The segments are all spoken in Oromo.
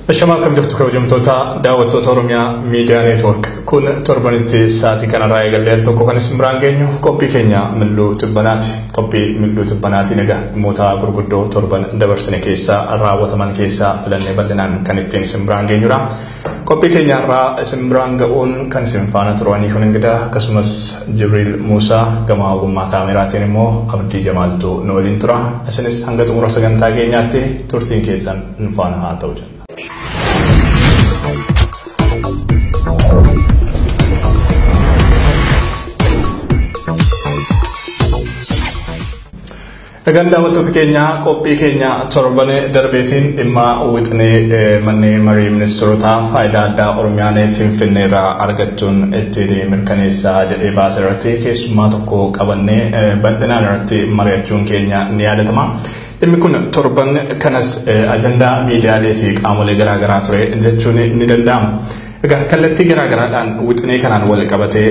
Bashama kam jirtu kabajamtoota daawwattoota Oromiyaa Miidiyaa Neetwoork kun torbanitti sa'aatii kanarraa eegalee tokko kan isin biraan geenyu qophii keenya Milluu Tibbanaati. Qophii Milluu Tibbanaati nagaa dhimmoota gurguddoo torban dabarsine keessaa raawwataman keessaa filannee bal'inaan kan ittiin isin biraan geenyudha. Qophii keenyarraa isin biraan ga'uun kan isin faana turanii kun ingidaa akkasumas Jibriil Muusaa gama ogummaa kaameraatiin immoo Abdii Jamaaltu nu waliin tura. Isinis hanga xumura sagantaa keenyaatti turtiin keessan nu faana haa ta'u jenna. Egaan daawwattoota keenya qophii keenya torbane darbeetiin dhimma wixinee manneen marii ministeerotaa faayidaa addaa Oromiyaan Finfinneerraa argachuun itti mirkaneessaa jedhee baase irratti keessummaa tokko qabannee bal'inaan irratti mari'achuun keenya ni yaadatama. Dhimmi kun torban kanas ajandaa miidiyaalee fi qaamolee garaagaraa ture jechuun ni danda'ama. Egaa kallattii garaagaraadhaan wixinee kanaan wal qabatee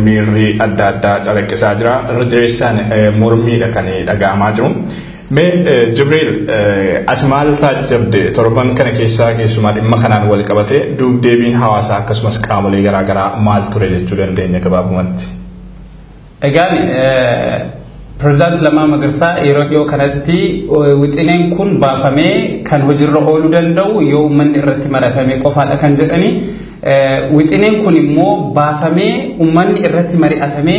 miirri adda addaa calaqqisaa jira. Irra jireessaan mormiidha kan dhaga'amaa jiru. Mee Jibriil ati maal taajjabde torban kana keessaa keessumaa dhimma kanaan wal qabatee duubdeebiin hawaasaa akkasumas qaamolee garaagaraa maal ture jechuu dandeenya gabaabumatti? Egaan President Lammaa Magarsaa yeroo dhiyoo kanatti wixineen kun baafamee kan hojiirra ooluu danda'u yoo uummanni irratti mari'atame qofaadha kan jedhani. Wixineen kun immoo baafamee uummanni irratti mari'atame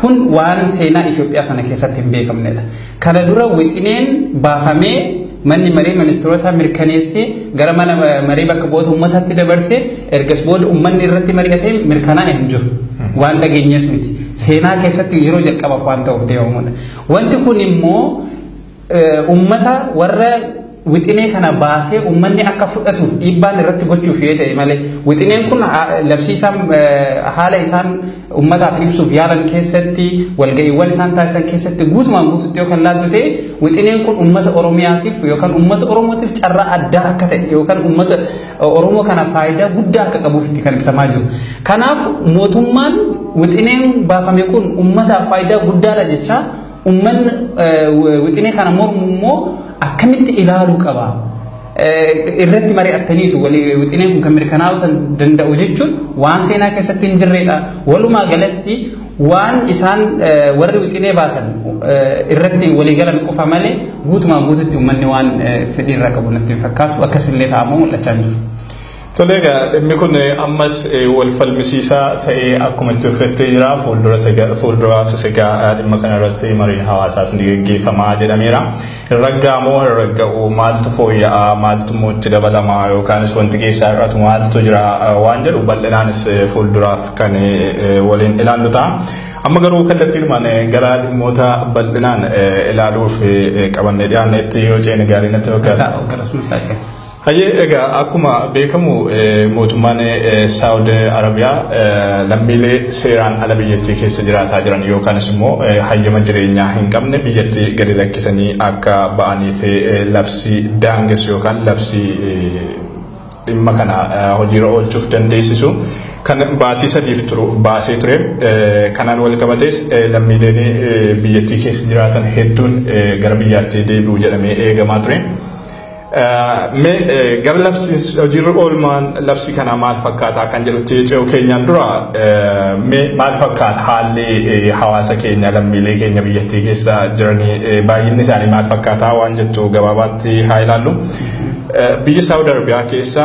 kun waan seenaa Itoophiyaa sana keessatti hin beekamnedha. Kana dura wixineen baafamee manni marii ministeerota mirkaneessee gara mana marii bakka bu'oota uummataatti dabarsee ergas booda uummanni irratti mari'atee mirkanaa'e hin jiru. Waan dhageenyes miti. Seenaa keessatti yeroo jalqabaaf waan ta'uuf deemamudha. Wanti kun immoo uummata warra wixinee kana baasee uummanni akka fudhatuuf dhiibbaan irratti gochuuf yoo ta'e malee wixineen kun labsiisaan haala isaan uummataaf ibsuuf yaalan keessatti walga'iiwwan isaan taasisan keessatti guutumaan guututti yoo kan laaltu ta'e wixineen kun uummata Oromiyaatiif yookaan uummata Oromootiif carraa addaa akka ta'e yookaan uummata Oromoo kana faayidaa guddaa akka qabuuf itti kan ibsamaa jiru. Kanaaf mootummaan wixineen baafame kun uummataaf faayidaa guddaadha jecha uummanni wixinee kana mormu immoo akkamitti ilaaluu qaba irratti mari'attaniitu wixineen kun kan mirkanaa'uu danda'u jechuun waan seenaa keessatti hin jirredha. Walumaa galatti waan isaan warri wixinee baasan irratti waliigalan qofa malee guutumaan guututti uummanni waan fedhii irraa qabu natti fakkaatu akkasillee ta'ammoo mul'achaa jiru. Tolega dhimmi kun ammas wal falmisiisaa ta'ee akkuma itti uffattee jira fuulduraaf sigaa dhimma kana irratti mariin hawaasaas ni gaggeeffamaa jedhameera. Raggaamoo ragga'u maaltu fooyya'aa maaltu immoo itti dabalamaa yookaanis wanti keessaa irratti maaltu jira waan jedhu bal'inaanis fuulduraaf kan waliin ilaallu ta'a. Amma garuu kallattiinumaan gara dhimmoota bal'inaan ilaaluuf qabannee dhiyaannetti yoo ceene gaarii natti fakkaata. Hayyee egaa akkuma beekamu mootummaan Saawud Arabiyaa lammiilee seeraan ala biyyattii keessa jiraataa jiran yookaanis immoo hayyama jireenyaa hin qabne biyyattii gadi lakkisanii akka ba'aniif labsii daangessu yookaan labsii dhimma kana hojiirra oolchuuf dandeessisu kan baatii sadiif turu baasee ture. Kanaan wal qabatees lammiileen biyyattii keessa jiraatan hedduun gara biyyaatti deebi'u jedhamee eegamaa ture. Gara labsi hojiirra oolmaan labsi kana maal fakkaata kan jedhutti ce'u keenyaan dura maal fakkaata haalli hawaasa keenya lammiilee keenya biyyattii keessa jiranii baay'inni isaanii maal fakkaata waan jettu gabaabaatti haa ilaallu. Biyya Saawud Arabiyaa keessa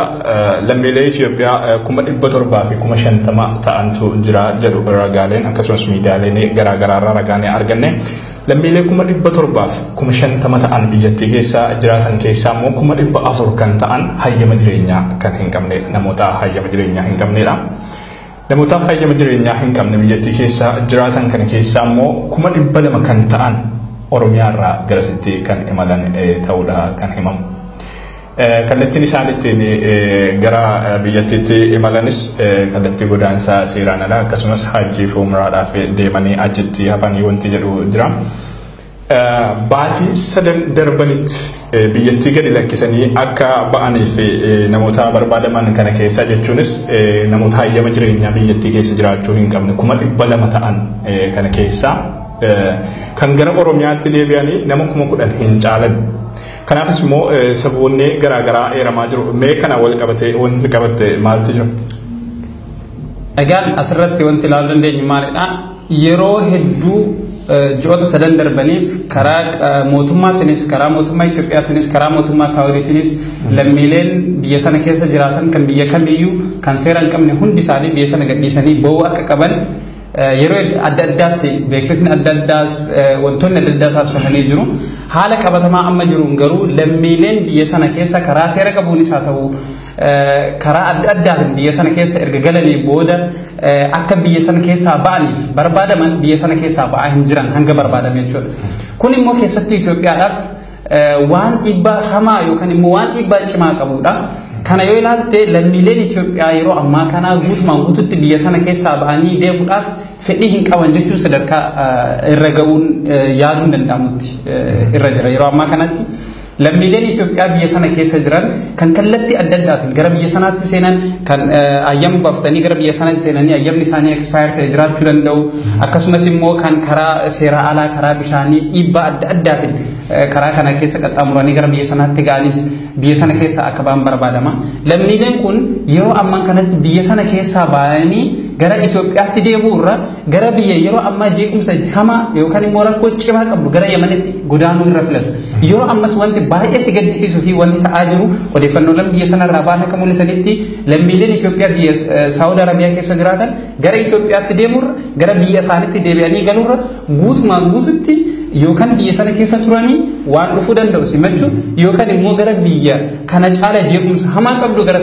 lammiilee Itoophiyaa 700 fi 50 ta'antu jira jedhu ragaaleen akkasumas miidiyaaleen garaagaraarraa ragaanee arganne. Lammiilee 700 fi 50 ta'an biyyattii keessa jiraatan keessaa immoo 400 kan ta'an hayyama jireenyaa kan hin qabnedha. Namoota hayyama jireenyaa hin qabnedha. Namoota hayyama jireenyaa hin qabne biyyattii keessa jiraatan kana keessaa immoo 200 kan ta'an Oromiyaarraa garasitti kan imalan ta'uudha kan himamu. Kallattiin isaan ittiin gara biyyattiitti imalanis kallattii godaansaa seeraan alaa akkasumas hajjii fi umraadhaaf deemanii achitti hafanii wanti jedhu jira. Baatii sadan darbanitti biyyattii gadi lakkisanii akka ba'aniif namoota barbaadaman kana keessa jechuunis namoota hayyama jireenyaa biyyattii keessa jiraachuu hin qabne 200 ta'an kana keessa kan gara Oromiyaatti deebi'anii nama 10,000 hin caalan. Kanaafis immoo saboonni garaagaraa eeramaa jiru. Mee kana wal qabatee wanti qabatte maaltu jira? Egaan asirratti wanti ilaaluu dandeenyu maalidha? Yeroo hedduu ji'oota sadan darbaniif karaa mootummaatiinis karaa mootummaa Itoophiyaatiinis karaa mootummaa Saawudiitiinis lammiileen biyya sana keessa jiraatan kan biyya kamiyyuu kan seera hin qabne hundi isaanii biyya sana gadhiisanii ba'uu akka qaban yeroo adda addaatti beeksifni adda addaas wantoonni adda addaa taasifamanii jiru. Haala qabatamaa amma jiruun garuu lammiileen biyya sana keessa karaa seera qabuunis haa ta'u karaa adda addaatiin biyya sana keessa erga galanii booda akka biyya sana keessaa ba'aniif barbaadaman biyya sana keessaa ba'aa hin jiran hanga barbaadame jechuudha. Kun immoo keessatti Itoophiyaadhaaf waan dhiibbaa hamaa yookaan immoo waan dhiibbaa cimaa qabudha. Kana yoo ilaalte lammiileen Itoophiyaa yeroo ammaa kana guutumaan guututti biyya sana keessaa ba'anii deemuudhaaf fedhii hin qaban jechuun sadarkaa irra ga'uun yaaduun danda'amutti irra jira yeroo ammaa kanatti. Lammiileen Itoophiyaa biyya sana keessa jiran kan kallattii adda addaatiin gara biyya sanaatti seenan kan ayyama baafatanii gara biyya sanaatti seenanii ayyamni isaanii expire ta'e jiraachuu danda'u. Akkasumas immoo kan karaa seera alaa karaa bishaanii dhiibbaa adda addaatiin karaa kana keessa qaxxaamuranii gara biyya sanaatti ga'anis biyya sana keessa akka ba'an barbaadama. Lammiileen kun yeroo ammaa kanatti biyya sana keessaa ba'anii gara Itoophiyaatti deebi'uurra gara biyya yeroo ammaa jeequmsa hamaa yookaan immoo rakkoo cimaa qabdu gara Yemenitti godaanuu irra filatu. Yeroo ammas wanti baay'ee si gaddisiisuu fi wanti ta'aa jiru odeeffannooleen biyya sanarraa ba'an akka mul'isanitti lammiileen Itoophiyaa biyya Saawud Arabiyaa keessa jiraatan gara Itoophiyaatti deemuurra gara biyya isaaniitti deebi'anii galuurra guutumaan guututti yookaan biyya sana keessa turanii waan dhufuu danda'u simachuun yookaan immoo gara biyya kana caala jeequmsa hamaa qabdu gara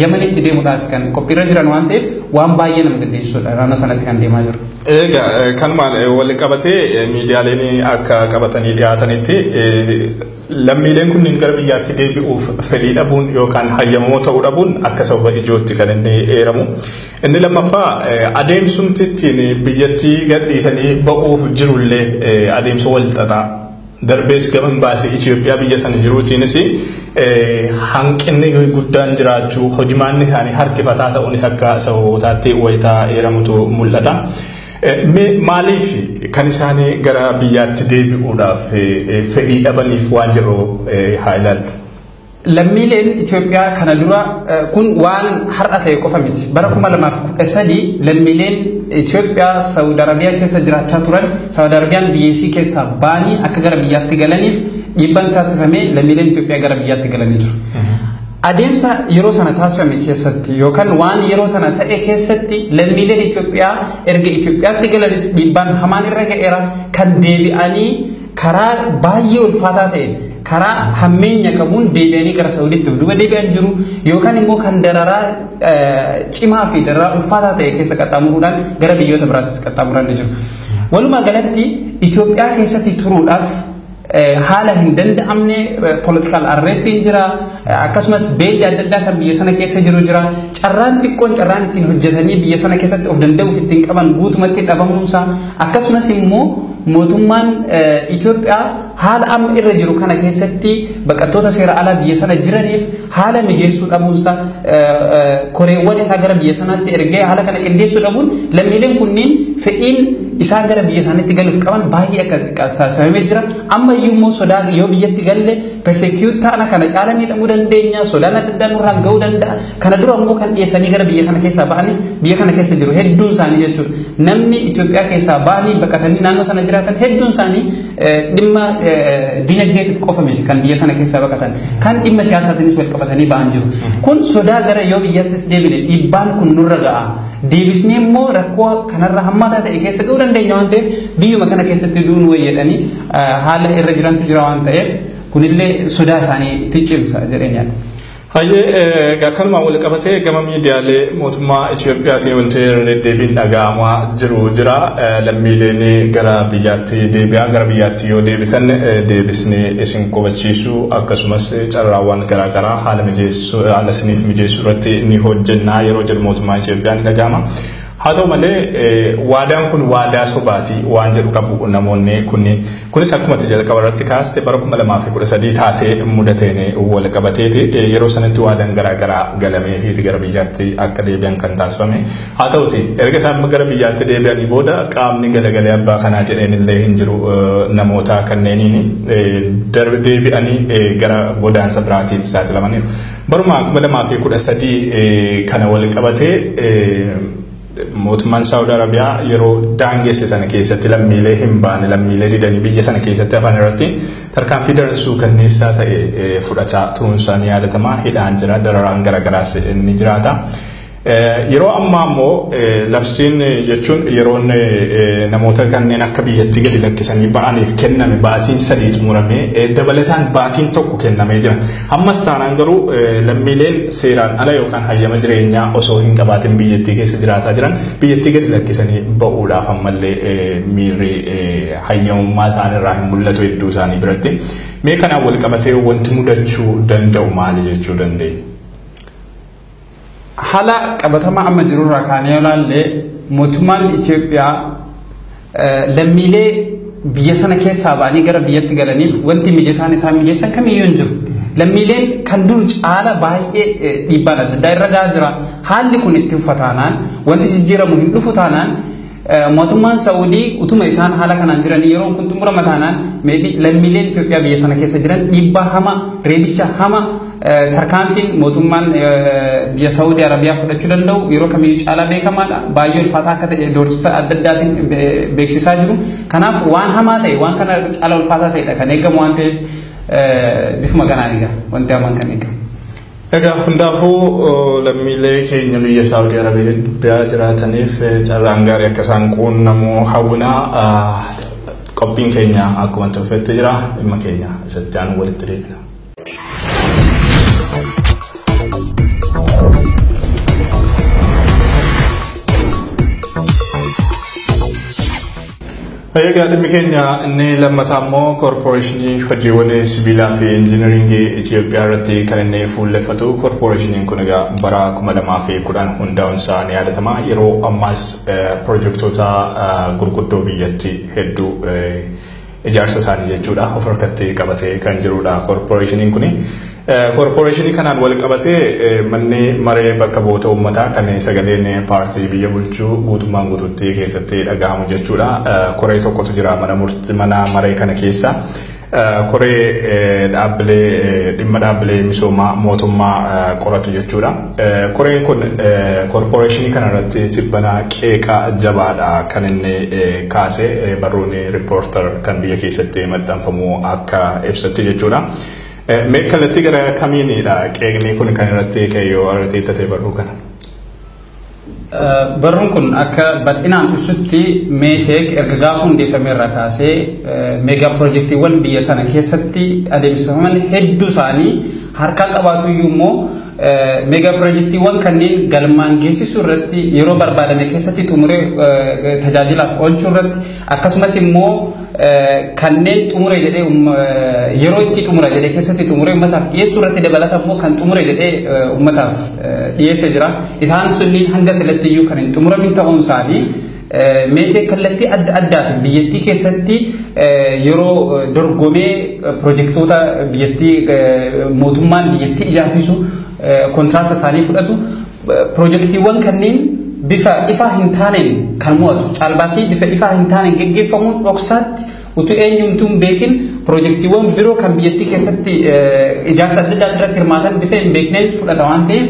Yemenitti deemuudhaaf kan qophiirra jiran waan ta'eef waan baay'ee nama gaddisiisudha naannoo sanatti kan deemaa jiru. Egaa kanumaan wal qabatee miidiyaaleen akka qabatanii dhiyaatanitti lammiileen kunniin gara biyyaatti deebi'uuf fedhii dhabuun yookaan hayyamamoo ta'uu dhabuun akka sababa ijootti kan inni eeramu. Inni lammaffaa adeemsumtichiin biyyattii gadhiisanii ba'uuf jirullee adeemsa wal xaxaa darbees gaman baasee Itoophiyaa biyya sana jiruutiinis hanqinni guddaan jiraachuu hojimaanni isaanii harkifataa ta'uunis akka sababootaatti wayitaa eeramutu mul'ata. Maaliif kan isaanii gara biyyaatti deebi'uudhaaf fedhii dhabaniif waan jiru haa ilaallu. Lammiileen Itoophiyaa kana dura kun waan har'a ta'e qofa miti. Bara 2013 lammiileen Itoophiyaa Saawud Arabiyaa keessa jiraachaa turan Saawud Arabiyaan biyya ishii keessaa ba'anii akka gara biyyaatti galaniif dhiibbaan taasifamee lammiileen Itoophiyaa gara biyyaatti galanii jiru. Adeemsa yeroo sana taasifame keessatti yookaan waan yeroo sana ta'e keessatti lammiileen Itoophiyaa erga Itoophiyaatti galanis dhiibbaan hamaan irra ga'eera kan deebi'anii karaa baay'ee ulfaataa ta'een karaa hammeenya qabuun deebi'anii gara Saawudiitti duuba deebi'an jiru yookaan immoo kan dararaa cimaa fi dararaa ulfaataa ta'e keessa qaxxaamuruudhaan gara biyyoota biraattis qaxxaamuran jiru. Walumaa galatti Itoophiyaa keessatti turuudhaaf haala hin danda'amne political arrestiin jira akkasumas beelli adda addaa kan biyya sana keessa jiru jira carraan xiqqoon carraan ittiin hojjetanii biyya sana keessatti of danda'uuf ittiin qaban guutumatti dhabamuunsaa akkasumas immoo mootummaan Itoophiyaa haala amma irra jiru kana keessatti baqattoota seera alaa biyya sana jiraniif haala mijeessuu dhabuunsaa koreewwan isaa gara biyya sanaatti ergee haala kana qindeessuu dhabuun lammiileen kunniin fedhiin isaan gara biyya isaaniitti galuuf qaban baay'ee akka taasifamee jira. Amma iyyuu sodaa yoo biyyatti galle persecute ta'ana kana caala miidhamuu dandeenya sodaan adda addaa nurraan ga'uu danda'a. Kana dura immoo kan dhiyeessanii gara biyya kana keessaa ba'anis biyya kana keessa jiru hedduun isaanii jechuudha. Namni Itoophiyaa keessaa ba'anii baqatanii naannoo sana jiraatan hedduun isaanii dhimma dinagdeetiif qofa miti kan biyya sana keessaa baqatan kan dhimma siyaasaatiinis wal qabatanii ba'an jiru. Kun sodaa gara yoo biyyattis deebine dhiibbaan kun nurra ga'a. Deebisnee immoo rakkoo kanarra hammaataa ta'e keessa ga'uu dandeenya waan ta'eef biyyuma kana keessatti duun wayyadanii haala irra jirantu jira waan ta'eef kunillee sodaa isaanii cimsa jedheen yaada. Hayyee kanuma wal qabatee gama miidiyaalee mootummaa Itoophiyaatiin wanti deebiin dhaga'amaa jiru jira. Lammiileen gara biyyaatti deebi'aa gara biyyaatti yoo deebitan deebisnee isin qubachiisuu akkasumas carraawwan garaagaraa haala isiniif mijeessuu irratti ni hojjennaa yeroo jedhu mootummaa Itoophiyaan dhaga'ama. haa ta'u malee waadaan kun waadaa sobaati waan jedhu qabu namoonni kunis akkuma jalqaba irratti kaaste bara 2013 taatee mudateen wal qabateeti yeroo sanatti waadaan garaagaraa galamee fi gara biyyaatti akka deebi'an kan taasifame haa ta'uti erga isaan gara biyyaatti deebi'anii booda qaamni galagalee abbaa kanaa jedheen illee hin jiru namoota kanneeniin deebi'anii gara godaansa biraatiif saaxilamaniiru baruma 2013 kana wal qabatee mootummaan Saawud Arabiyaa yeroo daangeesse sana keessatti lammiilee hin baane lammiilee didanii biyya sana keessatti hafan irratti tarkaanfii darsuu kanneessaa ta'e fudhachaa turuunsaa ni yaadatama hidhaan jira dararaan garagaraas ni jiraata. Yeroo ammaa immoo labsiin jechuun yeroon namoota kanneen akka biyyatti gadi lakkisanii ba'aniif kenname baatiin 3 xumuramee dabalataan baatiin 1 kennamee jira. Ammas taanaan garuu lammiileen seeraan ala yookaan hayyama jireenyaa osoo hin qabaatin biyyattii keessa jiraataa jiran biyyattii gadi lakkisanii ba'uudhaaf ammallee miirri hayyamummaa isaaniirraa hin mul'atu hedduu isaanii biratti. Mee kanaan wal qabatee wanti mudachuu danda'u maali jechuu dandeenya? Hala qabatama amma jirurraa kaanee ilaalle mootummaan Itoophiyaa lammiilee biyya sana keessaa ba'anii gara biyyatti galaniif wanti mijataan isaan mijeessan kamiyyuu hin jiru. Lammiileen kan dur caala baay'ee dhiibbaan adda addaa irra gahaa jira. Haalli kun itti ufataanaan wanti jijjiiramu hin dhufu taanaan mootummaan Saa'udii utuma isaan haala kanaan jiran yeroo kun xumurama taanaan lammiileen Itoophiyaa biyya sana keessa jiran dhiibbaa hama reebicha hama tarkaanfiin mootummaan biyya Saawudii Arabiyaa fudhachuu danda'u yeroo kamiyyuu caalaa beekamaadha baay'ee ulfaataa akka ta'e doorsisa adda addaatiin beeksisaa jiru kanaaf waan hamaa ta'e waan kana caalaa ulfaataa ta'edha kan eegamu waan ta'eef bifuma kanaan egaa wanti hamaan kan eegamu. Egaa hundaafuu lammiilee keenya biyya Saawudii Arabiyaa jiraataniif carraan gaarii akka isaan quunnamuu hawwinaa qophiin keenya akkuma tolfetti jira dhimma keenya isatti aanu walitti deebina. Egaa dhimmi keenya inni lammataa immoo koorporeeshinii hojiiwwan sibiilaa fi injiinaringii Itoophiyaa irratti kan inni fuulleffatu koorporeeshiniin kun egaa bara 2010 hundaa'uun isaa ni yaadatama yeroo ammaas pirojektoota gurguddoo biyyatti hedduu ijaarsa isaanii jechuudha of harkatti qabatee kan jirudha koorporeeshiniin kuni. Koorporeeshinii kanaan wal qabatee manni maree bakka bu'oota uummataa kan sagaleen paartii biyya bulchuu guutummaan guutuutti keessatti dhagahamu jechuudha. Koree tokkotu jira mana maree kana keessa. Koree dhimma dhaabbilee misoomaa mootummaa qoratu jechuudha. Koreen kun koorporeeshinii kanarratti tibbana qeeqa jabaadha kan inni kaase barruun riippoortar kan biyya keessatti maxxanfamu akka ibsatti jechuudha. Kallattii gara kamiinidha qeeqni kun kan irratti kayyoo arteettatee barruu kana? Barruun kun akka bal'inaan ibsutti meeteek erga gaafa hundeeffame irraa kaasee meegaa pirojektiiwwan biyya sana keessatti adeemsifaman hedduu isaanii harkaa qabaatu iyyuu immoo meegaa pirojektiiwwan kanneen galmaan geessisuu irratti yeroo barbaadame keessatti xumuree tajaajilaaf oolchuu irratti akkasumas immoo kanneen xumure jedhee yeroo itti xumura jedhee keessatti xumure uummataaf dhiyeessuu irratti dabalata immoo kan xumure jedhee uummataaf dhiyeessee jira isaan sunniin hanga silatti iyyuu kan hin xumuramin ta'uun isaanii meetee kallattii adda addaatiin biyyattii keessatti yeroo dorgomee pirojektoota biyyattii mootummaan biyyattii ijaarsisu kontiraakta isaanii fudhatu pirojektiiwwan kanneen bifa ifaa hin taaneen kan mo'atu caalbaasii bifa ifaa hin taaneen geggeeffamuun dhoksaatti utuu eenyumtuun beekin pirojektiiwwan biroo kan biyyattii keessatti ijaarsa adda addaati irratti hirmaatan bifa hin beekneen fudhata waan ta'eef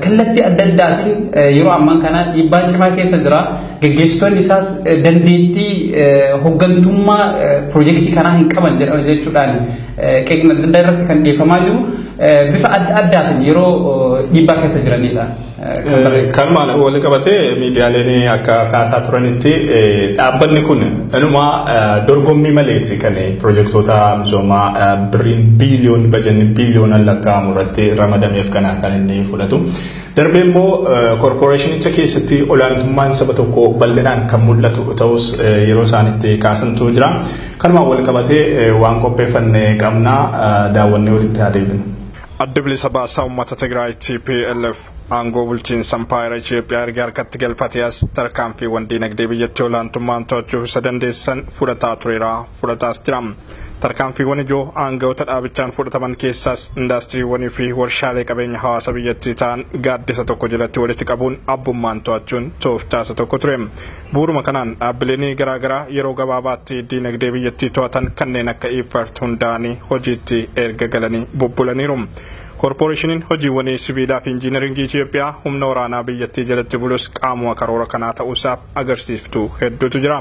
kallattii adda addaatiin yeroo ammaan kana dhiibbaa cimaa keessa jira geggeessitoonni isaas dandeettii hooggantummaa pirojektii kanaa hin qaban jechuudhaan qeeqna adda addaa irratti kan dhiyeeffamaa jiru bifa adda addaatiin yeroo dhiibbaa keessa jiranidha. Kan maal wal qabatee miidiyaaleen akka kaasaa turanitti dhaabbanni kun inuma dorgommii maleeti kan pirojektoota misoomaa birriin bajanni biiliyoonaan lakkaa'amu irratti ramadameef kana kan inni fudhatu. Darbee immoo koorporeeshinicha keessatti olaantummaan saba tokko bal'inaan kan mul'atu ta'us yeroo isaanitti kaasantu jira. Kanumaan wal qabatee waan qopheeffannee qabna daawwannee walitti adeemna. Adda bilisa baasaa uummata Tigraay TPLF aangoo bulchiinsa Empire Itoophiyaa erga harkatti galfatees tarkaanfiiwwan dinagdee biyyattii olaantummaan to'achuu isa dandeessisan fudhataa tureera fudhataas jira. Tarkaanfiiwwan ijoo aangawoota dhaabichaan fudhataman keessaas indaastiriiwwanii fi warshaalee qabeenya hawaasa biyyattii ta'an gaaddisa tokko jalatti walitti qabuun abbummaan to'achuun tooftaasa tokko ture. Bu'uuruma kanaan dhaabbileen garaagaraa yeroo gabaabaatti dinagdee biyyattii to'atan kanneen akka Effort hundaa'anii hojiitti erga galanii bubbulaniiru. Korporeeshiniin hojiiwwan sibiilaa fi injiinaringii Itoophiyaa humna waraanaa biyyattii jalatti bulus qaamuma karoora kanaa ta'uusaaf agarsiiftuu hedduutu jira.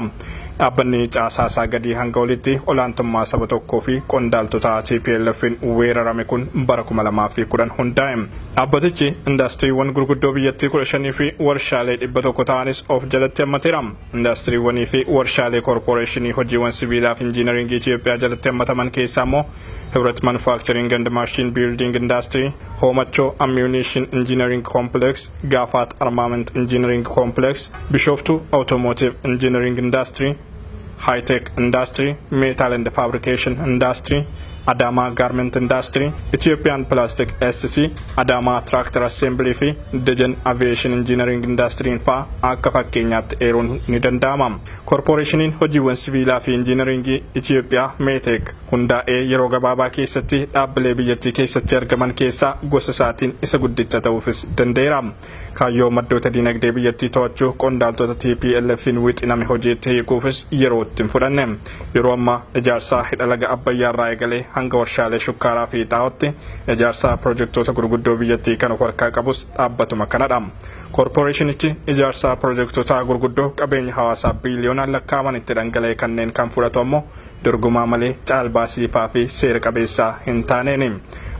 Dhaabbanni caasaasaa gadii hanga olitti olaantummaa saba tokkoo fi qondaaltota TPLF'n weerarame kun bara 2010 hundaa'e. Dhaabbatichi indaastiriiwwan gurguddoo biyyattii 15 fi warshaalee 100 ta'anis of jalatti hammateera. Indaastiriiwwanii fi warshaalee korporeeshinii hojiiwwan sibiilaa fi injiinaringii Itoophiyaa jalatti hammataman keessaa immoo Hibrat Manufacturing and Machine Building Industry, Homacho Ammunition Engineering Complex, Gaafat Armament Engineering Complex, Bishoftu Automotive Engineering Industry, High Tech Industry, Metal and Fabrication Industry, Adama Garment Industry, Ethiopian Plastic SC, Adama Tractor Assembly fi Dejen Aviation Engineering Industry fa akka fakkeenyaatti eeruun ni danda'ama. Korporeeshiniin hojiiwwan sibiilaa fi injiinaringii Itoophiyaa Meetek hundaa'ee yeroo gabaabaa keessatti dhaabbilee biyyattii keessatti argaman keessaa gosa isaatiin isa guddicha ta'uufis danda'eera. Kaayyoo maddoota dinagdee biyyattii to'achuu qondaaltota TPLF'n wixiname hojiitti hiikuufis yeroo itti hin fudhanne. Yeroo ammaa ijaarsa hidha laga Abbayyaarraa eegalee hanga warshaalee shukkaaraa fi xaa'ootti ijaarsa pirojektoota gurguddoo biyyattii kan of harkaa qabus dhaabbatuma kanadha. Korporeeshinichi ijaarsa pirojektoota gurguddoo qabeenya hawaasaa biiliyoonaan lakkaa'aman itti dhangala'e kanneen kan fudhatu ammoo dorgomaa malee caalbaasiifaa fi seera qabeessaa hin taaneeni.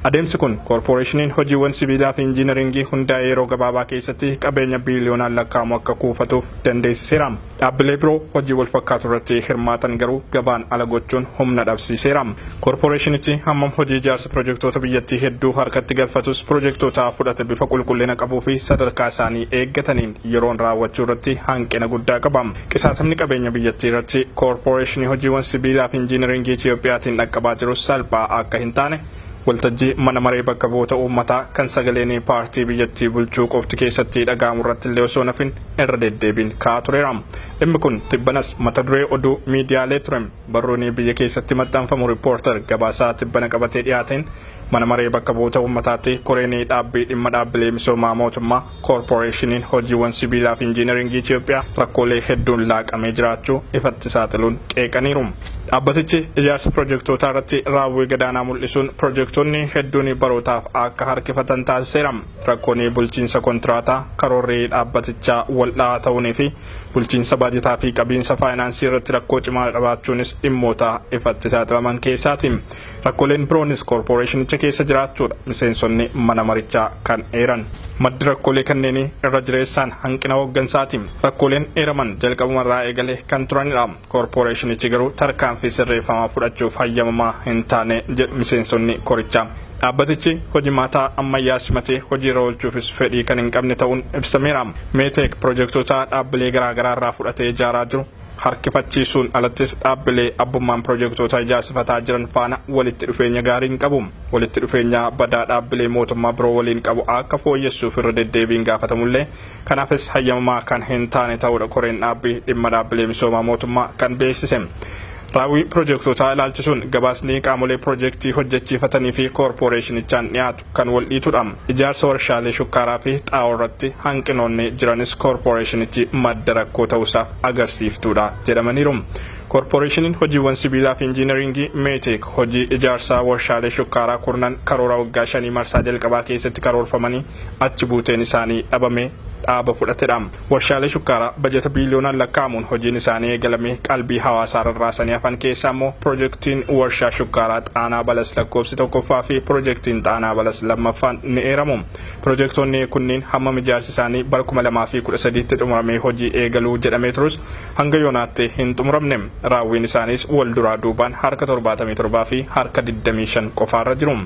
Adeemsi kun korporeeshiniin hojiiwwan sibiilaa fi injiinaringii hundaa'ee yeroo gabaabaa keessatti qabeenya biiliyoonaan lakkaa'amu akka kuufatuuf dandeessiseera. Dhaabbilee biroo hojii wal fakkaatu irratti hirmaatan garuu gabaan ala gochuun humna dhabsiiseera. Korporeeshinichi hammam hojii ijaarsa pirojektoota biyyattii hedduu harkatti galfatus pirojektoota fudhate bifa qulqullina qabuu fi sadarkaa isaanii eeggataniin yeroon raawwachuu irratti hanqina guddaa qaba. Qisaasamni qabeenya biyyattii irratti korporeeshinii hojiiwwan sibiilaa fi injiinaringii Itoophiyaatiin dhaqqabaa jirus salphaa akka hin taane waltajjii mana maree bakka bu'oota uummataa kan sagaleen paartii biyyattii bulchuu qofti keessatti dhaga'amu irratti illee osoo nafin irra deddeebiin ka'aa tureera. Dhimmi kun tibbanas mata duree oduu miidiyaalee ture. Barruun biyya keessatti maxxanfamu riippoortar gabaasaa tibbana qabatee dhiyaateen mana maree bakka bu'oota uummataatti koreen dhaabbii dhimma dhaabbilee misoomaa mootummaa korporeeshiniin hojiiwwan sibiilaa fi injiinaringii Itoophiyaa rakkoolee hedduun laaqamee jiraachuu ifatti saaxiluun qeeqaniiru. Dhaabbatichi ijaarsa pirojektoota irratti raawwii gadaanaa mul'isuun pirojektoonni hedduun barootaaf akka harkifatan taasiseera. Rakkoon bulchiinsa kontiraataa karoorri dhaabbatichaa wal'aa ta'uunii fi bulchiinsa baajetaa fi qabiinsa faayinaansii irratti rakkoo cimaa qabaachuunis dhimmoota ifatti saaxilaman keessaati. Rakkooleen biroonis korporeeshinicha keessa jiraatudha. Miseensonni mana marichaa kan eeran. Maddi rakkoolee kanneenii irra jireessaan hanqina hooggansaati. Rakkooleen eeraman jalqabumarraa eegalee kan turanidha. Korporeeshinichi garuu tarkaanfii sirreeffamaa fudhachuuf hayyamamaa hin taane jedhu miseensonni korichaa. Dhaabbatichi hojimaataa ammayyaa simatee hojiirra oolchuufis fedhii kan hin qabne ta'uun ibsameera. Meetek pirojektoota dhaabbilee garaagaraa irraa fudhatee ijaaraa jiru. Harkifachiisuun alattis dhaabbilee abbummaan pirojektoota ijaarsifataa jiran faana walitti dhufeenya gaarii hin qabu. Walitti dhufeenya badaa dhaabbilee mootummaa biroo waliin qabu akka fooyyessuuf irra deddeebiin gaafatamullee kanaafis hayyamamaa kan hin taane ta'uudha koreen dhaabbii dhimma dhaabbilee misoomaa mootummaa kan beeksise. Raawwii pirojektoota ilaalchisuun gabaasni qaamolee pirojektii hojjechiifatanii fi korporeeshinichaan dhiyaatu kan wal dhiitudha. Ijaarsa warshaalee shukkaaraa fi xaa'oo irratti hanqinoonni jiranis korporeeshinichi madda rakkoo ta'uusaaf agarsiiftuudha jedhamaniiru. Korporeeshiniin hojiiwwan sibiilaa fi injiinaringii Meetek hojii ijaarsaa warshaalee shukkaaraa kurnan karoora waggaa 5 marsaa jalqabaa keessatti karoorfamanii achi buuteen isaanii dhabame dhaaba fudhatedha. Warshaalee shukkaaraa bajeta biiliyoonaan lakkaa'amuun hojiin isaanii eegalame qalbii hawaasaa rarraasanii hafan keessaa immoo pirojektiin warshaa shukkaaraa Xaanaa Balas lakkoofsi tokkoffaa fi pirojektiin Xaanaa Balas lammaffaan ni eeramu. Pirojektoonni kunniin hammam ijaarsi isaanii bara 2013tti xumuramee hojii eegaluu jedhamee turus hanga yoonaatti hin xumuramne. Raawwiin isaanis wal duraa duubaan harka 77 fi harka 25 qofaarra jiru.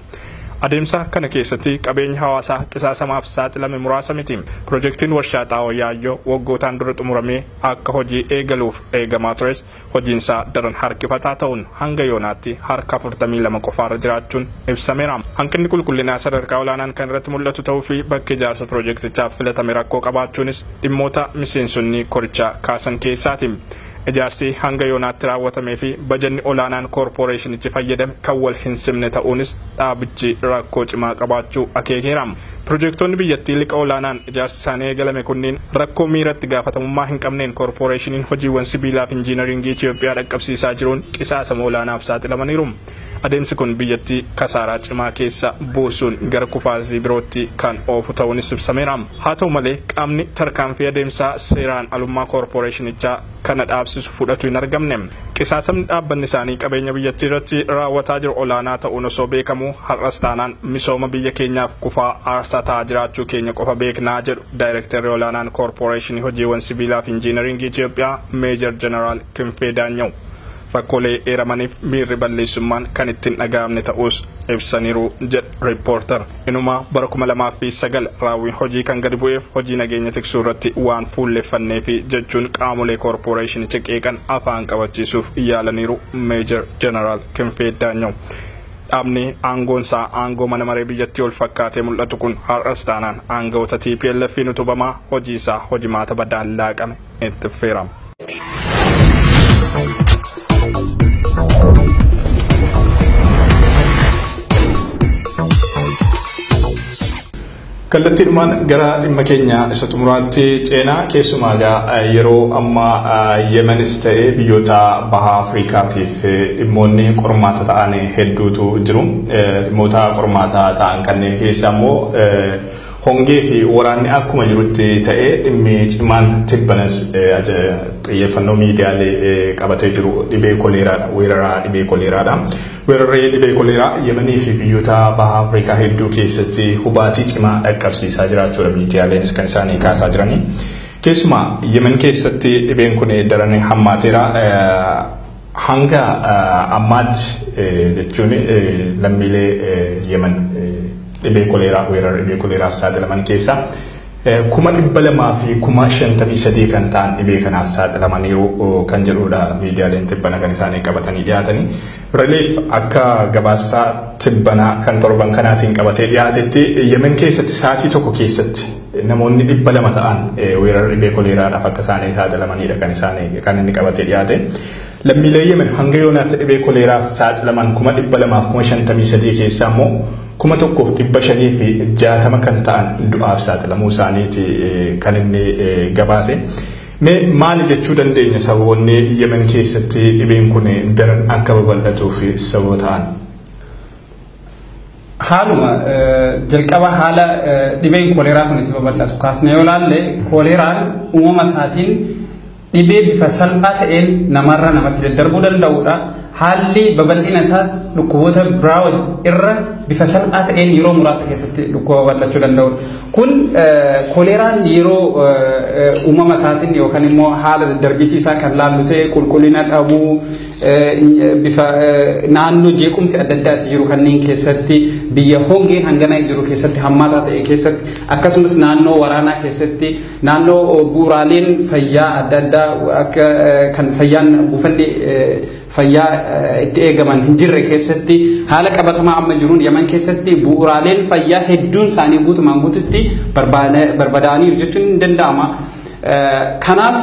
Adeemsa kana keessatti qabeenya hawaasaa qisaasamaaf saaxilame muraasa miti. Piroojeektiin warshaa xaa'oo Yaayyoo waggootaan dura xumuramee akka hojii eegaluuf eegamaa tures hojiinsaa daran harkifataa ta'uun hanga yoonaatti harka 42 qofaarra jiraachuun ibsameera. Hanqinni qulqullinaa sadarkaa olaanaan kan irratti mul'atu ta'uu fi bakki ijaarsa piroojeektichaaf filatame rakkoo qabaachuunis dhimmoota miseensonni korichaa kaasan keessaati. Ijaarsi hanga yoonaatti raawwatamee fi bajanni olaanaan koorporeeshinichi fayyadame kan wal hin simne ta'uunis dhaabichi rakkoo cimaa qabaachuu akeekeera. Piroojeektoonni biyyattii liqa olaanaan ijaarsi isaanii eegalame kunniin rakkoo miiratti gaafatamummaa hin qabneen koorporeeshiniin hojiiwwan sibiilaa fi injiinaringii Itoophiyaa dhaqqabsiisaa jiruun qisaasama olaanaaf saaxilamaniiru. Adeemsi kun biyyattii kasaaraa cimaa keessa buusuun gara kufaasii birootti kan oofu ta'uunis ibsameera. Haa ta'u malee qaamni tarkaanfii adeemsaa seeraan alummaa koorporeeshinichaa kana dhaabsisu fudhatu hin argamne. Qisaasamni dhaabbanni isaanii qabeenya biyyattii irratti raawwataa jiru olaanaa ta'uun osoo beekamu har'as taanaan misooma biyya keenyaaf kufaa aarsaa ta'aa jiraachuu keenya qofa beeknaa jedhu daayirektarri olaanaan koorporeeshinii hojiiwwan sibiilaa fi injiinaringii Itoophiyaa Meejor Jeneraal Kinfee Daanyaw. Rakkoolee eeramaniif miirri balleessummaan kan ittiin dhaga'amne ta'us ibsaniiru jedha riippoortar. Inuma bara 2009 raawwiin hojii kan gadi bu'eef hojii nageenya tiksuu irratti waan fuulleffannee fi jechuun qaamolee koorporeeshinicha qeeqan afaan qabachiisuuf yaalaniiru Meejor Jeneraal Kinfee Daanyaw. Dhaabni aangoonsaa aangoo mana maree biyyattii ol fakkaatee mul'atu kun har'as taanaan aangawoota TPLF'n utubamaa hojii isaa hojimaata badaan laaqame itti feerama. Kallattiidhumaan gara dhimma keenya isa xumuraatti ceenaa keessumaa yeroo ammaa Yemenis ta'ee biyyoota baha Afrikaatiif dhimmoonni qormaata ta'an hedduutu jiru. Dhimmoota qormaata ta'an kanneen keessaa immoo hongee fi waraanni akkuma jirutti ta'ee dhimmi cimaan tibbanas xiyyeeffannoo miidiyaalee qabatee jiru dhibee koleeraadha. Weeraraa dhibee koleeraadha. Weerarri dhibee koleeraa Yemenii fi biyyoota baha Afrikaa hedduu keessatti hubaatii cimaa dhaqqabsiisaa jiraachuudha miidiyaaleen kan isaanii kaasaa jiranii. Keessumaa Yemen keessatti dhibeen kun daran hammaateera. Hanga ammaatti jechuun lammiilee Yemen dhibee koleeraa weerara dhibee koleeraaf saaxilaman keessaa 200,000 fi 53,000 kan ta'an dhibee kanaaf saaxilamaniiru kan jedhudha miidiyaaleen tibbana kan isaanii qabatanii dhiyaatanii. Relief akka gabaasa tibbana kan torban kanaatiin qabatee dhiyaatetti Yemen keessatti sa'aatii tokko keessatti namoonni 200 ta'an weerara dhibee koleeraadhaaf akka isaanii saaxilamanidha kan inni qabatee dhiyaate. Lammiilee Yemen hanga yoonaatti dhibee koleeraaf saaxilaman 200,053 keessaa immoo 1,560 kan ta'an du'aaf saaxilamuu isaaniiti kan inni gabaase. Maali jechuu dandeenya sababoonni Yemen keessatti dhibeen kun daran akka babal'atuuf sababa ta'an? Haaluma jalqaba haala dhibeen koleeraa kun itti babal'atu kaasnee yoo ilaalle koleeraan uumama isaatiin dhibee bifa salphaa ta'een namarra namatti daddarbuu danda'udha. Haalli babal'ina isaas dhukkuboota biraa irra bifa salphaa ta'een yeroo muraasa keessatti dhukkuba babal'achuu danda'udha. Kun koleeraan yeroo uumama isaatiin yookaan immoo haala daddarbiitii isaa kan laallu ta'e qulqullina dhabuu bifa naannoo jeequmsi adda addaatti jiru kanneen keessatti biyya hongeen hangana jiru keessatti hammaataa ta'e keessatti akkasumas naannoo waraanaa keessatti naannoo bu'uuraaleen fayyaa adda addaa akka kan fayyaan buufanni fayyaa itti eegaman hin jirre keessatti haala qabatamaa amma jiruun Yemen keessatti bu'uuraaleen fayyaa hedduun isaanii guutumaan guututti barbadaa'aniiru jechuun hin danda'ama. Kanaaf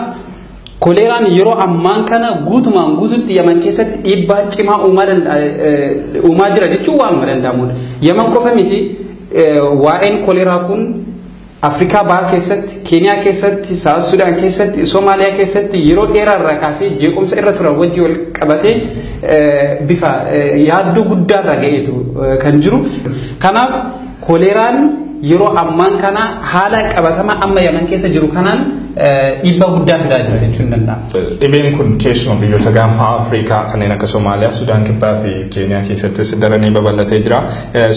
koleeraan yeroo ammaan kana guutumaan guututti Yemen keessatti dhiibbaa cimaa uumaa jira jechuun waanuma danda'amudha. Yemen qofa miti waa'een koleeraa kun Afrikaa baha keessatti, Keeniyaa keessatti, Saawus Sudaan keessatti, Somaaliyaa keessatti yeroo dheeraa irraa kaasee jeequmsa irra turan wajjin wal qabatee bifa yaaddoo guddaa irra ga'eetu kan jiru. Kanaaf koleeraan yeroo ammaan kana haala qabatamaa amma Yemen keessa jiru kanaan dhiibbaa guddaa fidaa jira jechuun danda'ama. Dhibeen kun keessumaa biyyoota gaanfa Afrikaa kanneen akka Somaaliyaa, Sudaan Kibbaa fi Keeniyaa keessattis daranii babal'atee jira.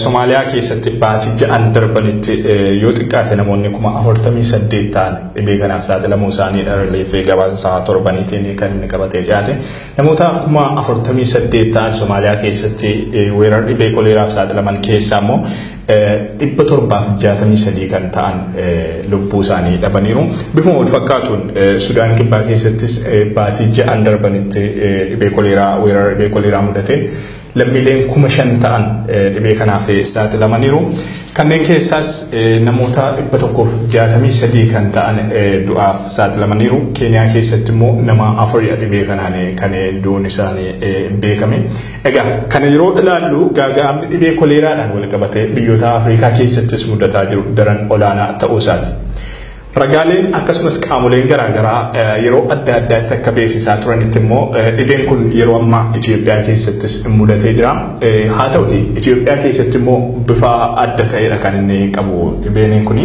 Somaaliyaa keessatti baatii 6 darbanitti yoo xiqqaate namoonni 48,000 ta'an dhibee kanaaf saaxilamuu isaanii dharaleef gabaasa isaa torbaniitiin kan inni qabatee dhiyaate. Namoota 48,000 ta'an Somaaliyaa keessatti weerara dhibee koleeraaf saaxilaman keessaa immoo 763 kan ta'an lubbuu isaanii dhabaniiru. Bifuma wal fakkaatuun Sudaan Kibbaa keessattis baatii 6 darbanitti dhibee koleeraa weerara dhibee koleeraa mudate lammiileen 5,000 ta'an dhibee kanaaf saaxilamaniiru. Kanneen keessaas namoota 163 kan ta'an du'aaf saaxilamaniiru. Keeniyaa keessatti immoo nama 4 dhibee kanaan kan du'uun isaanii beekame. Egaa kana yeroo ilaallu gaaga'amni dhibee koleeraadhaan wal qabate biyyoota Afrikaa keessattis mudataa jiru daran olaanaa ta'uu isaati. Ragaaleen akkasumas qaamoleen garaagaraa yeroo adda addaatti akka beeksisaa turanitti immoo dhibeen kun yeroo ammaa Itoophiyaa keessattis mudatee jira. Haa ta'uti Itoophiyaa keessatti immoo bifa adda ta'edha kan inni qabu dhibeen kuni.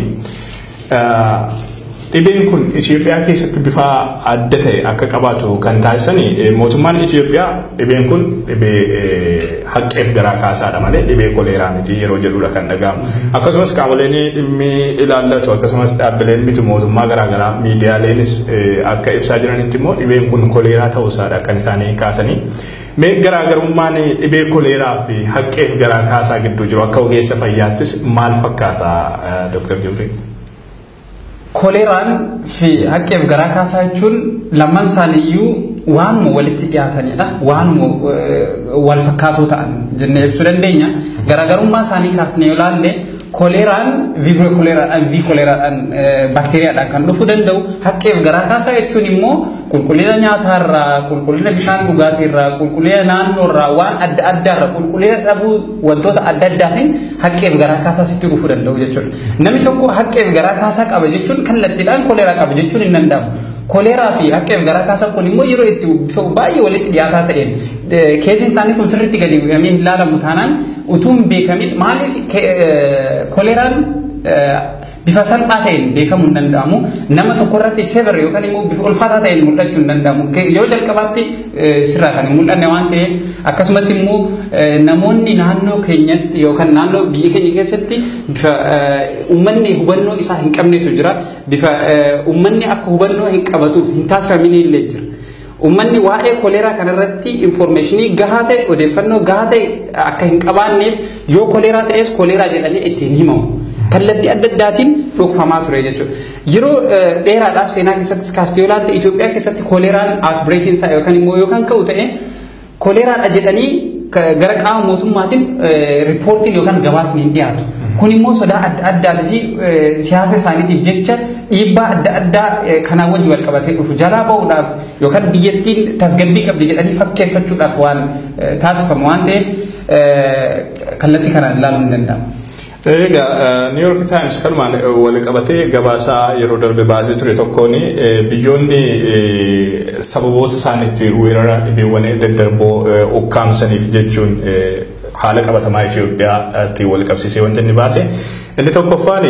Dhibeen kun Itoophiyaa keessatti bifa adda ta'e akka qabaatu kan taasisanii mootummaan Itoophiyaa dhibeen kun dhibee haqqeef garaa kaasaadha malee dhibee koleeraa miti yeroo jedhudha kan dhagahamu. Akkasumas qaamoleen dhimmi ilaallatu akkasumas dhaabbileen miti mootummaa garaagaraa miidiyaaleenis akka ibsaa jiranitti immoo dhibeen kun koleeraa ta'uusaadha kan isaanii kaasanii. Mee garaagarummaan dhibee koleeraa fi haqqeef garaa kaasaa gidduu jiru akka ogeessa fayyaattis maal fakkaata Dr. Jibriil? Koleeraan fi haqqeef garaa kaasaa jechuun lamman isaaniiyyuu waanuma walitti dhiyaatanidha. Waanuma wal fakkaatoo ta'an jennee ibsuu dandeenya. Garaagarummaa isaanii kaasnee yoo ilaalle koleeraan vibrio koleeraadhaan vi koleeraadhaan baakteeriyaadhaan kan dhufuu danda'u. Haqqeef garaa kaasaa jechuun immoo qulqullina nyaataarraa, qulqullina bishaan dhugaatiirraa, qulqullina naannoorraa waan adda addaarraa qulqullina dhabuu wantoota adda addaatiin haqqeef garaa kaasaa sitti dhufuu danda'u jechuudha. Namni tokko haqqeef garaa kaasaa qaba jechuun kallattiidhaan koleeraa qaba jechuun hin danda'amu. Koleeraa fi haqqeef garaa kaasaa kun immoo yeroo itti baay'ee walitti dhiyaataa ta'een keessiin isaanii kun sirriitti gadi bu'amee hin laalamu taanaan utuu hin beekamin maaliif koleeraan bifa salphaa ta'een beekamuu hin danda'amu. Nama tokko irratti severe yookaan immoo bifa ulfaataa ta'een mul'achuu hin danda'amu. Yeroo jalqabaatti sirraa kan hin mul'anne waan ta'eef akkasumas immoo namoonni naannoo keenyatti yookaan naannoo biyya keenya keessatti bifa uummanni hubannoo isaa hin qabnetu jira. Bifa uummanni akka hubannoo hin qabatuuf hin taasifamin illee jira. Uummanni waa'ee koleeraa kanarratti informationii gahaa ta'e odeeffannoo gahaa ta'e akka hin qabaanneef yoo koleeraa ta'es koleeraa jedhanii ittiin himamu. Kallattii adda addaatiin dhokfamaa ture jechuudha. Yeroo dheeraadhaaf seenaa keessattis kaastee yoo ilaalte Itoophiyaa keessatti koleeraan outbreaking isaa yookaan ka'u ta'e koleeraadha jedhanii gara qaama mootummaatiin riippoortiin yookaan gabaasni hin dhiyaatu. Kun immoo sodaa adda addaatii fi siyaasa isaaniitiif jecha dhiibbaa adda addaa kanaan wajjin wal qabatee dhufu jalaa bahuudhaaf yookaan biyyattiin tasgabbii qabdi jedhanii fakkeeffachuudhaaf waan taasifamu waan ta'eef kallattii kanaan ilaaluun hin danda'amu. New York Times kanumaan wal qabatee gabaasaa yeroo darbe baasee ture tokkoon biyyoonni sababoota isaaniitti weerara dhibeewwan daddarboo ukkaamsaniif jechuun haala qabatamaa Itoophiyaatti wal qabsiisee wanti inni baase. Inni tokkoffaan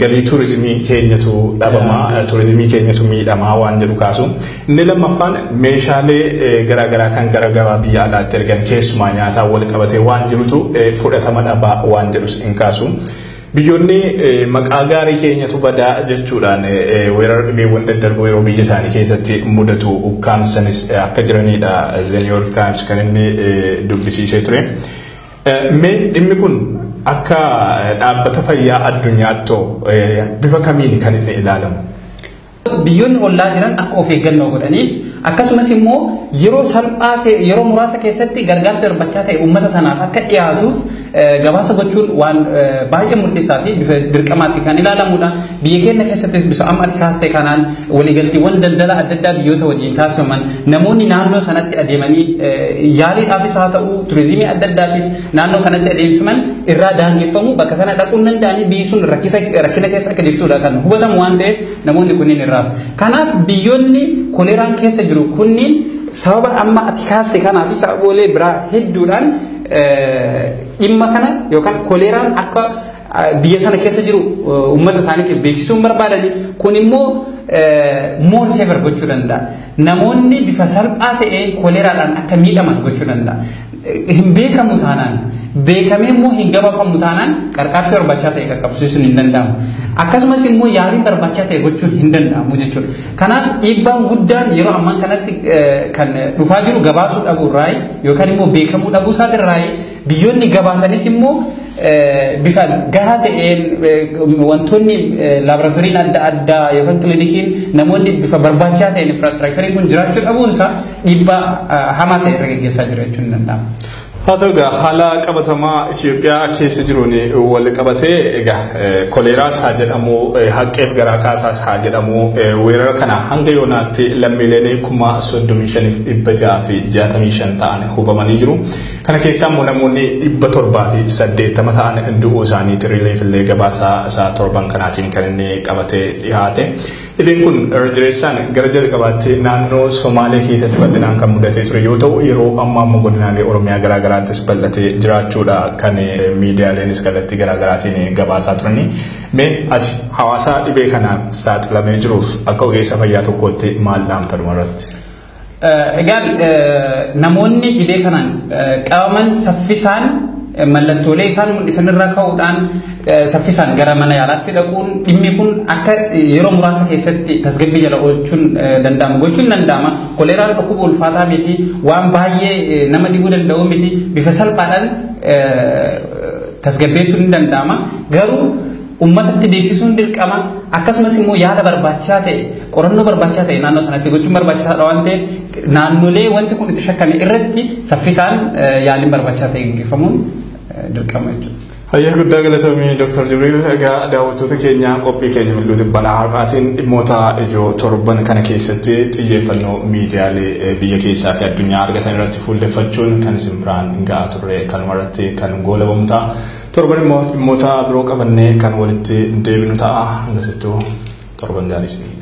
galii turizimii keenyatu dhabamaa, turizimii keenyatu miidhamaa waan jedhu kaasu. Inni lammaffaan meeshaalee garaagaraa kan garaagaraa biyya alaatti ergan keessumaa nyaataa wal qabatee waan jirutu fudhatama dhabaa waan jedhus hin kaasu. Biyyoonni maqaa gaarii keenyatu badaa jechuudhaan weerara dhibeewwan daddarboo yeroo biyya isaanii keessatti mudatu ukkaamsanis akka jiranidha The New York Times kan inni dubbisiisee ture. Dhimmi kun akka dhaabbata fayyaa addunyaatti bifa kamiin kan inni ilaalamu? Biyyoonni ollaa jiran akka of eeggannoo godhaniif akkasumas immoo yeroo salphaa yeroo muraasa keessatti gargaarsa barbaachisaa ta'e uummata sanaaf akka dhiyaatuuf gabaasa gochuun waan baay'ee murteessaa fi bifa dirqamaatti kan ilaalamudha. Biyya keenya keessattis bifa amma ati kaastee kanaan waliigalteewwan daldala adda addaa biyyoota wajjin taasifaman namoonni naannoo sanatti adeemanii yaaliidhaafis haa ta'u turizimii adda addaatiif naannoo kanatti adeemsifaman irraa daangeffamu bakka sana dhaquun danda'anii biyyi sun rakkina keessa akka jirtudha kan hubatamu waan ta'eef namoonni kunniin irraaf. Kanaaf biyyoonni koleeraan keessa jiru kunniin sababa amma ati kaaste kanaa fi sababoolee biraa hedduudhaan dhimma kana yookaan koleeraan akka biyya sana keessa jiru ummata isaanii beeksisuun barbaadani kun immoo more safer gochuu danda'a. Namoonni bifa salphaa ta'een koleeraadhaan akka miidhaman gochuu danda'a. Hin beekamu taanaan beekamee immoo hin gabaafamu taanaan qarqaarsi barbaachisaa ta'e qaqqabsiisuun hin danda'amu. Akkasumas immoo yaaliin barbaachisaa ta'e gochuun hin danda'amu jechuudha. Kanaaf dhiibbaan guddaan yeroo ammaa kanatti kan dhufaa jiru gabaasuu dhabuurraa yookaan immoo beekamuu dhabuu isaatirraa biyyoonni gabaasanis immoo bifa gahaa ta'een wantoonni laaboraatooriin adda addaa yookaan kilinikiin namoonni bifa barbaachisaa ta'een infraastiraakchariin kun jiraachuu dhabuunsaa dhiibbaa hamaa ta'e irra gaggeessaa jira jechuun ni danda'ama. haa ta'u egaa haala qabatamaa Itoophiyaa keessa jiruun wal qabatee egaa koleeraas haa jedhamu haqqeef garaa kaasaas haa jedhamu weerara kana hanga yoonaatti lammiileen 35,665 ta'an hubamanii jiru. Kana keessaa immoo namoonni 780 ta'an du'uu isaaniiti rileefillee gabaasaa isaa torban kanaatiin kan inni qabatee dhiyaate. Dhibeen kun irra jireessaan gara jalqabaatti naannoo Somaalee keessatti bal'inaan kan mudatee ture yoo ta'u yeroo ammaa immoo godinaalee Oromiyaa garaa garaattis bal'atee jiraachuudha kan miidiyaaleenis kallattii garaa garaatiin gabaasaa turani. Mee ati hawaasa dhibee kanaaf saaxilamee jiruuf akka ogeessa fayyaa tokkootti maal dhaamta dhumarratti? Egaan namoonni dhibee kanaan qabaman saffisaan mallattoolee isaan mul'isan irraa ka'uudhaan saffisaan gara mana yaalaatti dhaquun dhimmi kun akka yeroo muraasa keessatti tasgabbii jala oolchuun danda'amu gochuun danda'ama. Koleeraan dhukkuba ulfaataa miti waan baay'ee nama dhibuu danda'u miti bifa salphaadhaan tasgabbeessuun ni danda'ama. Garuu ummatatti beeksisuun dirqama akkasumas immoo yaala barbaachisaa ta'e qorannoo barbaachisaa ta'e naannoo sanatti gochuun barbaachisaadha waan ta'eef naannolee wanti kun itti shakkame irratti saffisaan yaaliin barbaachisaa ta'e gaggeeffamuun dirqama jechuudha. Hayya guddaa galatamii Dr. Jibril egaa daawwattoota keenya qophii keenya mil'uuti banaa har'aatiin dhimmoota ijoo torban kana keessatti xiyyeeffannoo miidiyaalee biyya keessaa fi addunyaa argatan irratti fuulleffachuun kan isin biraan ga'aa turre kanumarratti kan goolabamu ta'a. Torban immoo dhimmoota biroo qabannee kan walitti deebinu ta'a. Hangasittuu torban gaarii.